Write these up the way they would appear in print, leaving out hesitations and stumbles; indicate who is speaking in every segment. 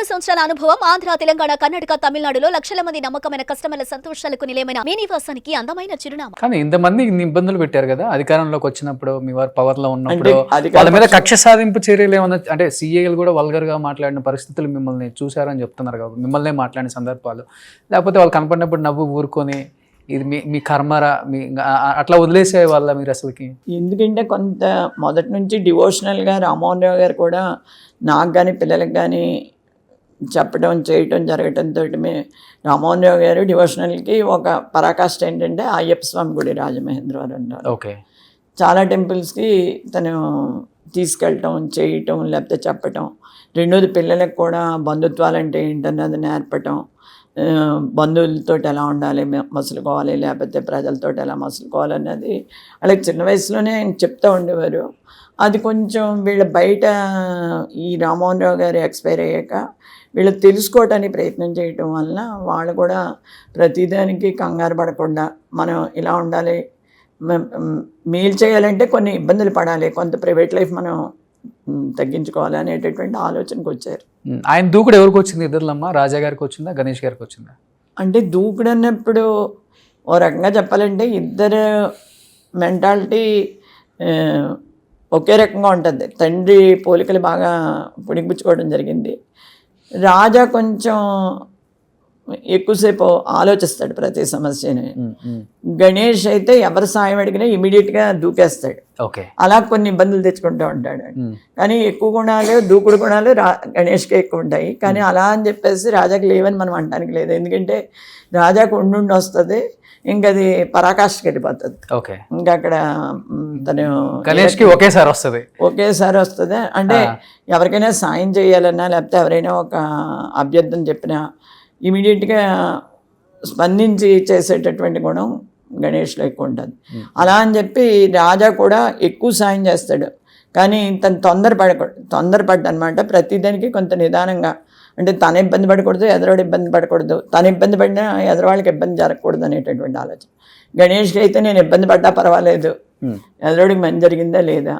Speaker 1: సంవత్సరాల అనుభవం ఆంధ్ర, తెలంగాణ, కర్ణాటక, తమిళనాడులో లక్షల మంది నమ్మకమైన కస్టమర్ల సంతోషాలకు నిలయమైన మీ నివాసానికి అందమైన చిరునామా.
Speaker 2: కానీ ఇంతమంది ఇన్ని ఇబ్బందులు పెట్టారు కదా అధికారంలోకి వచ్చినప్పుడు, మీ వారు పవర్ లో ఉన్నప్పుడు వాళ్ళ మీద కక్ష సాధింపు చర్యలు ఏమన్నా, అంటే సీఏలు కూడా వల్గర్ గా మాట్లాడిన పరిస్థితులు మిమ్మల్ని చూసారని చెప్తున్నారు కదా, మిమ్మల్ని మాట్లాడిన సందర్భాలు, లేకపోతే వాళ్ళు కనపడినప్పుడు నవ్వు ఊరుకొని ఇది మీ కర్మరా మీ అట్లా వదిలేసే వాళ్ళ మీరు అసలుకి?
Speaker 3: ఎందుకంటే కొంత మొదటి నుంచి డివోషనల్గా రామ్మోహన్ రావు గారు కూడా నాకు కానీ పిల్లలకు కానీ చెప్పడం చేయటం జరగటంతో రామ్మోహన్ రావు గారు డివోషనల్కి ఒక పరాకాష్ట ఏంటంటే అయ్యప్ప స్వామి గుడి రాజమహేంద్రవరంలో.
Speaker 2: ఓకే.
Speaker 3: చాలా టెంపుల్స్కి తను తీసుకెళ్ళటం చేయటం లేకపోతే చెప్పటం. రెండోది పిల్లలకు కూడా బంధుత్వాలు అంటే ఏంటన్నది నేర్పటం, బంధువులతో ఎలా ఉండాలి, మసులుకోవాలి, లేకపోతే ప్రజలతో ఎలా మసులుకోవాలన్నది వాళ్ళకి చిన్న వయసులోనే ఆయన చెప్తూ ఉండేవారు. అది కొంచెం వీళ్ళ బయట ఈ రామ్మోహన్ రావు గారు ఎక్స్పైర్ అయ్యాక వీళ్ళు తెలుసుకోవటానికి ప్రయత్నం చేయటం వలన వాళ్ళు కూడా ప్రతిదానికి కంగారు పడకుండా మనం ఇలా ఉండాలి, మేలు చేయాలంటే కొన్ని ఇబ్బందులు పడాలి, కొంత ప్రైవేట్ లైఫ్ మనం తగ్గించుకోవాలి అనేటటువంటి ఆలోచనకు వచ్చారు.
Speaker 2: ఆయన దూకుడు ఎవరికి వచ్చింది? ఇద్దరులమ్మ, రాజా గారికి వచ్చిందా, గణేష్ గారికి వచ్చిందా?
Speaker 3: అంటే దూకుడు అన్నప్పుడు ఓ రకంగా చెప్పాలంటే ఇద్దరు మెంటాలిటీ ఒకే రకంగా ఉంటుంది. తండ్రి పోలికలు బాగా పుడిపుచ్చుకోవడం జరిగింది. రాజా కొంచెం ఎక్కువసేపు ఆలోచిస్తాడు ప్రతి సమస్యని. గణేష్ అయితే ఎవరి సాయం అడిగినా ఇమీడియట్గా దూకేస్తాడు. అలా కొన్ని ఇబ్బందులు తెచ్చుకుంటూ ఉంటాడు. కానీ ఎక్కువ గుణాలు, దూకుడు గుణాలు గణేష్కే ఎక్కువ ఉంటాయి. కానీ అలా అని చెప్పేసి రాజాకి లేవని మనం అనడానికి లేదు. ఎందుకంటే రాజాకు ఉండి వస్తుంది, ఇంకా అది పరాకాష్ఠకి వెళ్ళిపోతుంది. ఇంకా అక్కడ తను
Speaker 2: గణేష్కి ఒకేసారి వస్తుంది.
Speaker 3: అంటే ఎవరికైనా సాయం చేయాలన్నా లేకపోతే ఎవరైనా ఒక అభ్యర్థన చెప్పినా ఇమీడియట్గా స్పందించి చేసేటటువంటి గుణం గణేష్లో ఎక్కువ ఉంటుంది. అలా అని చెప్పి రాజా కూడా ఎక్కువ సాయం చేస్తాడు. కానీ తను తొందరపడ్డ అనమాట. ప్రతిదానికి కొంత నిదానంగా, అంటే తన ఇబ్బంది పడకూడదు, ఎదరోడు ఇబ్బంది పడకూడదు, తను ఇబ్బంది పడినా ఎదరవాళ్ళకి ఇబ్బంది జరగకూడదు అనేటటువంటి ఆలోచన. గణేష్కి అయితే నేను ఇబ్బంది పడ్డా పర్వాలేదు, ఎదరోడికి మంచి జరిగిందా లేదా,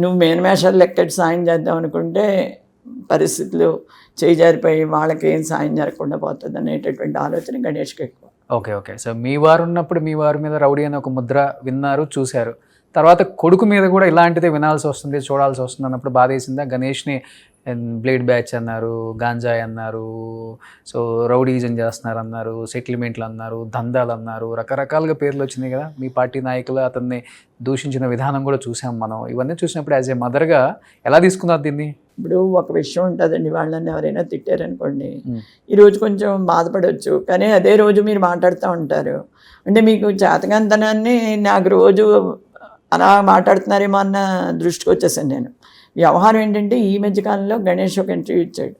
Speaker 3: నువ్వు మేనమేషాలు లెక్కటి సాయం చేద్దాం అనుకుంటే పరిస్థితులు చేజారిపోయి వాళ్ళకి ఏం సాయం జరగకుండా పోతుంది అనేటటువంటి ఆలోచన గణేష్కి ఎక్కువ.
Speaker 2: ఓకే. సో మీ వారు ఉన్నప్పుడు మీ వారి మీద రౌడీ అని ఒక ముద్ర విన్నారు, చూశారు. తర్వాత కొడుకు మీద కూడా ఇలాంటిదే వినాల్సి వస్తుంది, చూడాల్సి వస్తుంది అన్నప్పుడు బాధ వేసిందా? గణేష్ని బ్లేడ్ బ్యాచ్ అన్నారు, గాంజాయ్ అన్నారు, సో రౌడీజం చేస్తున్నారు అన్నారు, సెటిల్మెంట్లు అన్నారు, దందాలు అన్నారు, రకరకాలుగా పేర్లు వచ్చినాయి కదా. మీ పార్టీ నాయకులు అతన్ని దూషించిన విధానం కూడా చూసాం మనం. ఇవన్నీ చూసినప్పుడు యాజ్ ఏ మదర్గా ఎలా తీసుకున్నారు దీన్ని?
Speaker 3: ఇప్పుడు ఒక విషయం ఉంటుందండి, వాళ్ళని ఎవరైనా తిట్టారనుకోండి, ఈరోజు కొంచెం బాధపడవచ్చు, కానీ అదే రోజు మీరు మాట్లాడుతూ ఉంటారు. అంటే మీకు చేతకంతనాన్ని నాకు రోజు అలా మాట్లాడుతున్నారేమో అన్న దృష్టికి వచ్చేసాను నేను. వ్యవహారం ఏంటంటే ఈ మధ్యకాలంలో గణేష్ ఒక ఇంటర్వ్యూ ఇచ్చాడు.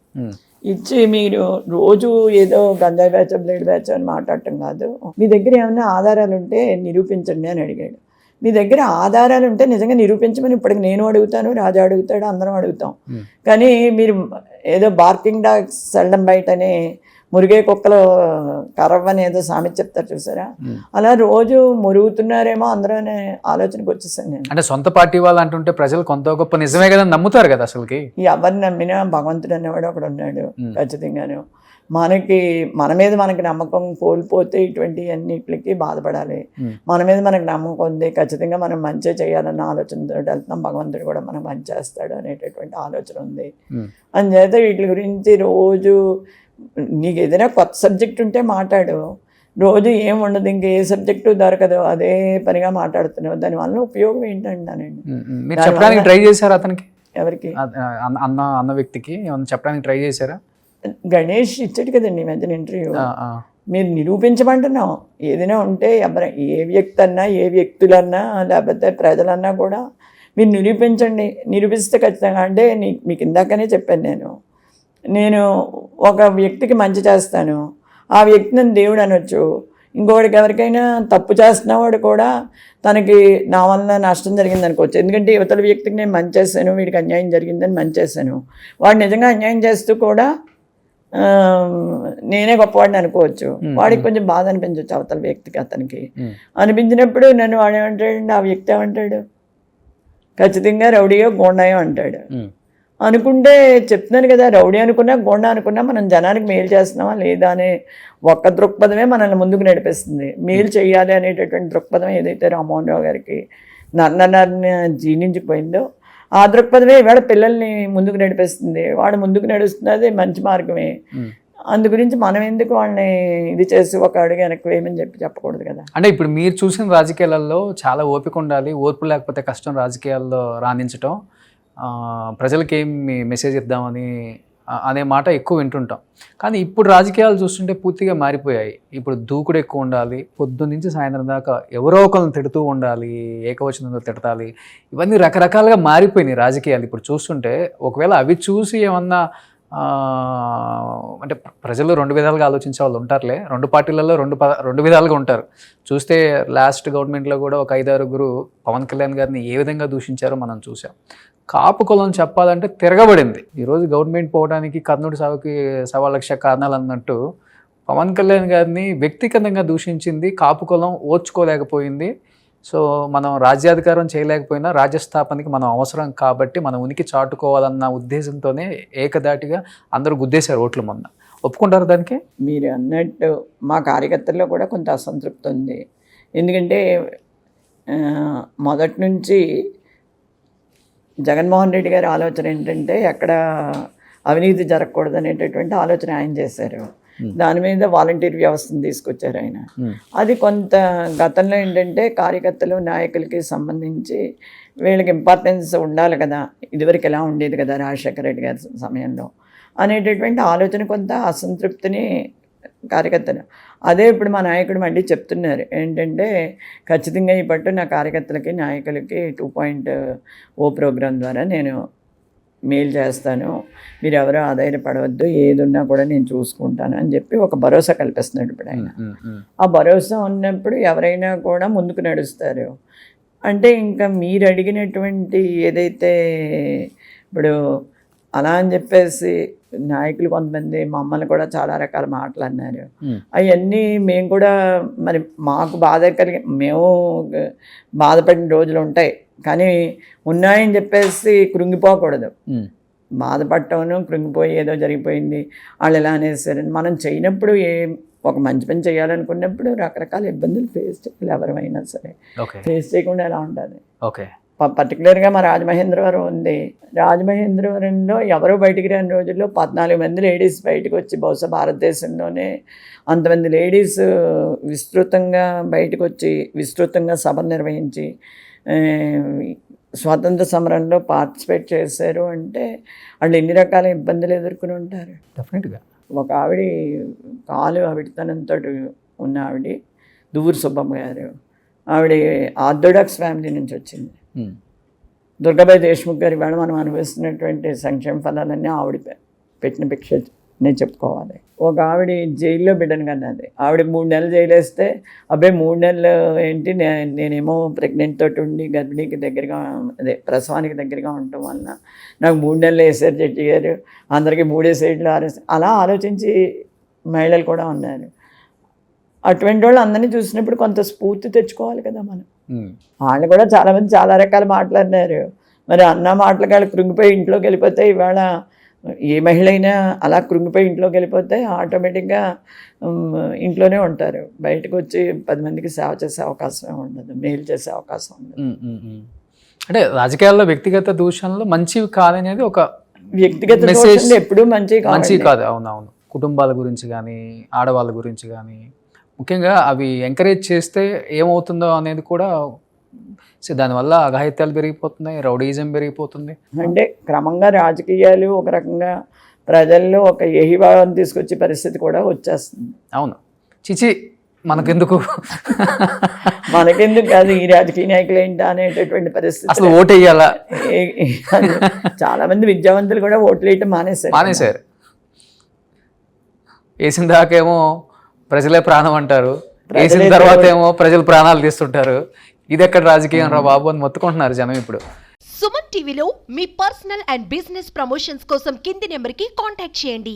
Speaker 3: ఇచ్చి మీరు రోజు ఏదో గంజాయి బ్యాచ్, బ్లేడ్ బ్యాచ్ అని మాట్లాడటం కాదు, మీ దగ్గర ఏమైనా ఆధారాలు ఉంటే నిరూపించండి అని అడిగాడు. మీ దగ్గర ఆధారాలు ఉంటే నిజంగా నిరూపించమని ఇప్పటికి నేను అడుగుతాను, రాజా అడుగుతాడు, అందరం అడుగుతాం. కానీ మీరు ఏదో బార్కింగ్ డాగ్స్ సెల్డం బయట అని మురిగే కుక్కలు కరవ్వని ఏదో సామెత చెప్తారు చూసారా, అలా రోజు మురుగుతున్నారేమో అందరూ అనే ఆలోచనకు వచ్చేసాను నేను.
Speaker 2: అంటే సొంత పార్టీ వాళ్ళు అంటుంటే ప్రజలు కొంత గొప్ప నిజమే కదా నమ్ముతారు కదా. అసలుకి ఎవరిని
Speaker 3: నమ్మినా భగవంతుడు అనేవాడు ఒకడు ఉన్నాడు ఖచ్చితంగాను. మన మీద మనకి నమ్మకం కోల్పోతే ఇటువంటి అన్నిటికి బాధపడాలి. మన మీద మనకు నమ్మకం ఉంది, ఖచ్చితంగా మనం మంచి చేయాలన్న ఆలోచనతో వెళ్తున్నాం, భగవంతుడు కూడా మనం మంచి చేస్తాడు అనేటటువంటి ఆలోచన ఉంది. అందుచేత వీటి గురించి రోజు నీకు ఏదైనా కొత్త సబ్జెక్ట్ ఉంటే మాట్లాడు, రోజు ఏం ఉండదు, ఇంకే సబ్జెక్టు దొరకదు, అదే పనిగా మాట్లాడుతున్నావు, దానివల్ల ఉపయోగం ఏంటంటానండి.
Speaker 2: మీరు చెప్పడానికి ట్రై చేశారా అతనికి?
Speaker 3: ఎవరికి?
Speaker 2: అన్న వ్యక్తికి ఏమన్నా చెప్పడానికి ట్రై చేశారా?
Speaker 3: గణేష్ ఇచ్చాడు కదండి ఈ మధ్యన ఇంటర్వ్యూ. మీరు నిరూపించమంటున్నాం, ఏదైనా ఉంటే ఏ వ్యక్తి అన్నా, ఏ వ్యక్తులన్నా, లేకపోతే ప్రజలన్నా కూడా మీరు నిరూపించండి, నిరూపిస్తే ఖచ్చితంగా. అంటే మీకు ఇందాకనే చెప్పాను, నేను ఒక వ్యక్తికి మంచి చేస్తాను, ఆ వ్యక్తి నన్ను దేవుడు అనొచ్చు. ఇంకొకటికి ఎవరికైనా తప్పు చేస్తున్నవాడు కూడా తనకి నా వల్ల నష్టం జరిగింది అనుకోవచ్చు. ఎందుకంటే యువతల వ్యక్తికి నేను మంచి చేశాను, వీడికి అన్యాయం జరిగిందని మంచి చేశాను, వాడు నిజంగా అన్యాయం చేస్తూ కూడా నేనే గొప్పవాడిని అనుకోవచ్చు. వాడికి కొంచెం బాధ అనిపించవచ్చు అవతల వ్యక్తికి. అతనికి అనిపించినప్పుడు నన్ను వాడేమంటాడు, ఆ వ్యక్తి ఏమంటాడు, ఖచ్చితంగా రౌడీయో గోండాయో అంటాడు. అనుకుంటే చెప్తున్నాను కదా, రౌడీ అనుకున్నా గోండా అనుకున్నా మనం జనానికి మేలు చేస్తున్నామా లేదా అనే ఒక్క దృక్పథమే మనల్ని ముందుకు నడిపిస్తుంది. మేలు చేయాలి అనేటటువంటి దృక్పథం ఏదైతే రామ్మోహన్ రావు గారికి నన్నని జీర్ణించిపోయిందో ఆ దృక్పథమే ఇవాళ పిల్లల్ని ముందుకు నడిపిస్తుంది. వాడు ముందుకు నడుస్తున్నది మంచి మార్గమే. అందు గురించి మనం ఎందుకు వాళ్ళని ఇది చేసి ఒక అడుగు వెనక్కి వేయమని చెప్పకూడదు కదా.
Speaker 2: అంటే ఇప్పుడు మీరు చూసిన రాజకీయాలలో చాలా ఓపిక ఉండాలి, ఓర్పు లేకపోతే కష్టం రాజకీయాల్లో రాణించటం, ప్రజలకి ఏం మెసేజ్ ఇద్దామని అనే మాట ఎక్కువ వింటుంటాం. కానీ ఇప్పుడు రాజకీయాలు చూస్తుంటే పూర్తిగా మారిపోయాయి. ఇప్పుడు దూకుడు ఎక్కువ ఉండాలి, పొద్దున్న నుంచి సాయంత్రం దాకా ఎవరో ఒకరిని తిడుతూ ఉండాలి, ఏకవచనంతో తిడతాలి, ఇవన్నీ రకరకాలుగా మారిపోయినాయి రాజకీయాలు ఇప్పుడు చూస్తుంటే. ఒకవేళ అవి చూసి ఏమన్నా అంటే ప్రజలు రెండు విధాలుగా ఆలోచించే వాళ్ళు ఉంటారులే, రెండు పార్టీలలో రెండు విధాలుగా ఉంటారు. చూస్తే లాస్ట్ గవర్నమెంట్లో కూడా ఒక 5-6 పవన్ కళ్యాణ్ గారిని ఏ విధంగా దూషించారో మనం చూసాం. కాపు కులం చెప్పాలంటే తిరగబడింది. ఈరోజు గవర్నమెంట్ పోవడానికి కర్ణుడి సాగుకి 1,00,000 కారణాలు అన్నట్టు పవన్ కళ్యాణ్ గారిని వ్యక్తిగతంగా దూషించింది కాపు కులం ఓర్చుకోలేకపోయింది. సో మనం రాజ్యాధికారం చేయలేకపోయినా రాజ్యస్థాపనకి మనం అవసరం కాబట్టి మన ఉనికి చాటుకోవాలన్న ఉద్దేశంతోనే ఏకదాటిగా అందరూ గుద్దేశారు ఓట్లు మొన్న. ఒప్పుకుంటారు దానికి?
Speaker 3: మీరు అన్నట్టు మా కార్యకర్తల్లో కూడా కొంత అసంతృప్తి ఉంది. ఎందుకంటే మొదటి నుంచి జగన్మోహన్ రెడ్డి గారి ఆలోచన ఏంటంటే ఎక్కడ అవినీతి జరగకూడదు అనేటటువంటి ఆలోచన ఆయన చేశారు. దాని మీద వాలంటీర్ వ్యవస్థను తీసుకొచ్చారు ఆయన. అది కొంత గతంలో ఏంటంటే కార్యకర్తలు నాయకులకి సంబంధించి వీళ్ళకి ఇంపార్టెన్స్ ఉండాలి కదా, ఇదివరకు ఎలా ఉండేది కదా రాజశేఖర రెడ్డి గారి సమయంలో అనేటటువంటి ఆలోచన కొంత అసంతృప్తిని కార్యకర్తలు. అదే ఇప్పుడు మా నాయకుడు మళ్ళీ చెప్తున్నారు ఏంటంటే ఖచ్చితంగా ఈ పట్టు నా కార్యకర్తలకి నాయకులకి 2.0 ప్రోగ్రాం ద్వారా నేను మెయిల్ చేస్తాను, మీరు ఎవరో ఆధారపడవద్దు, ఏది ఉన్నా కూడా నేను చూసుకుంటాను అని చెప్పి ఒక భరోసా కల్పిస్తున్నాడు ఇప్పుడు ఆయన. ఆ భరోసా ఉన్నప్పుడు ఎవరైనా కూడా ముందుకు నడుస్తారు. అంటే ఇంకా మీరు అడిగినటువంటి ఏదైతే ఇప్పుడు అలా అని చెప్పేసి నాయకులు కొంతమంది మమ్మల్ని కూడా చాలా రకాల మాటలు అన్నారు. అవన్నీ మేము కూడా మరి మాకు బాధ కలిగి మేము బాధపడిన రోజులు ఉంటాయి, కానీ ఉన్నాయని చెప్పేసి కృంగిపోకూడదు. బాధపడటం కృంగిపోయి ఏదో జరిగిపోయింది వాళ్ళు ఎలా అనేసారని మనం చేయనప్పుడు ఒక మంచి పని చేయాలనుకున్నప్పుడు రకరకాల ఇబ్బందులు ఫేస్ చేయాలి. ఎవరైనా సరే ఫేస్ చేయకుండా ఎలా ఉండాలి. పర్టికులర్గా మా రాజమహేంద్రవరం ఉంది. రాజమహేంద్రవరంలో ఎవరో బయటికి రాని రోజుల్లో 14 మంది లేడీస్ బయటకు వచ్చి, బహుశా భారతదేశంలోనే అంతమంది లేడీస్ విస్తృతంగా బయటకు వచ్చి విస్తృతంగా సభ నిర్వహించి స్వాతంత్ర సమరంలో పార్టిసిపేట్ చేశారు అంటే వాళ్ళు ఎన్ని రకాల ఇబ్బందులు ఎదుర్కొని ఉంటారు.
Speaker 2: డెఫినెట్గా
Speaker 3: ఒక ఆవిడ కాలు ఆవిడతనంతో ఉన్న ఆవిడ దువ్వూరు సుబ్బమ్మ గారు, ఆవిడ ఆర్థోడాక్స్ ఫ్యామిలీ నుంచి వచ్చింది. దుర్గాబాయి దేశ్ముఖ్ గారి వేళ మనం అనుభవిస్తున్నటువంటి సంక్షేమ ఫలాలన్నీ ఆవిడ పెట్టిన భిక్ష నేను చెప్పుకోవాలి. ఒక ఆవిడ జైల్లో బిడ్డను కన్నది. ఆవిడకి 3 నెలలు జైలు వేస్తే అబ్బాయి 3 నెలలు ఏంటి, నేనేమో ప్రెగ్నెంట్ తోటి ఉండి గర్భిణీకి దగ్గరగా ప్రసవానికి దగ్గరగా ఉండటం వలన నాకు 3 నెలలు వేసారు జడ్జి గారు, అందరికీ 3 సైడ్లు 6 అలా ఆలోచించి మహిళలు కూడా ఉన్నారు. అటువంటి వాళ్ళు అందరినీ చూసినప్పుడు కొంత స్ఫూర్తి తెచ్చుకోవాలి కదా మనం. వాళ్ళు కూడా చాలామంది చాలా రకాల మాట్లాడినారు. మరి అన్న మాటలకి వాళ్ళు కృంగిపోయి ఇంట్లోకి వెళ్ళిపోతే, ఇవాళ ఏ మహిళ అయినా అలా కృంగిపోయి ఇంట్లోకి వెళ్ళిపోతే ఆటోమేటిక్గా ఇంట్లోనే ఉంటారు. బయటకు వచ్చి 10 మందికి సేవ చేసే అవకాశం ఉండదు, మేలు చేసే అవకాశం ఉండదు.
Speaker 2: అంటే రాజకీయాల్లో వ్యక్తిగత దూషణలు మంచివి కాదనేది ఒక
Speaker 3: వ్యక్తిగత దూషణలు ఎప్పుడూ మంచివి కాదు.
Speaker 2: అవునవును. కుటుంబాల గురించి కానీ ఆడవాళ్ళ గురించి కానీ ముఖ్యంగా అవి ఎంకరేజ్ చేస్తే ఏమవుతుందో అనేది కూడా, దానివల్ల అఘాయిత్యాలు పెరిగిపోతున్నాయి, రౌడీజం పెరిగిపోతుంది.
Speaker 3: అంటే క్రమంగా రాజకీయాలు ఒక రకంగా ప్రజల్లో ఒక ఏహిభావం తీసుకొచ్చే పరిస్థితి కూడా వచ్చేస్తుంది.
Speaker 2: అవును, చిచి మనకెందుకు
Speaker 3: కాదు ఈ రాజకీయ నాయకులు ఏంటా అనేటటువంటి పరిస్థితి.
Speaker 2: అసలు ఓటు వేయాలా?
Speaker 3: చాలా మంది విద్యావంతులు కూడా ఓట్లు వేయటం మానేశారు.
Speaker 2: వేసిన దాకేమో ప్రజలే ప్రాణం అంటారు, వేసిన తర్వాత ఏమో ప్రజలు ప్రాణాలు తీస్తుంటారు. ఇది ఎక్కడ రాజకీయం రా బాబు అని మొత్తుకుంటున్నారు జనం ఇప్పుడు.
Speaker 4: సుమన్ టీవీలో మీ పర్సనల్ అండ్ బిజినెస్ ప్రమోషన్స్ కోసం కింది నెంబర్కి కాంటాక్ట్ చేయండి.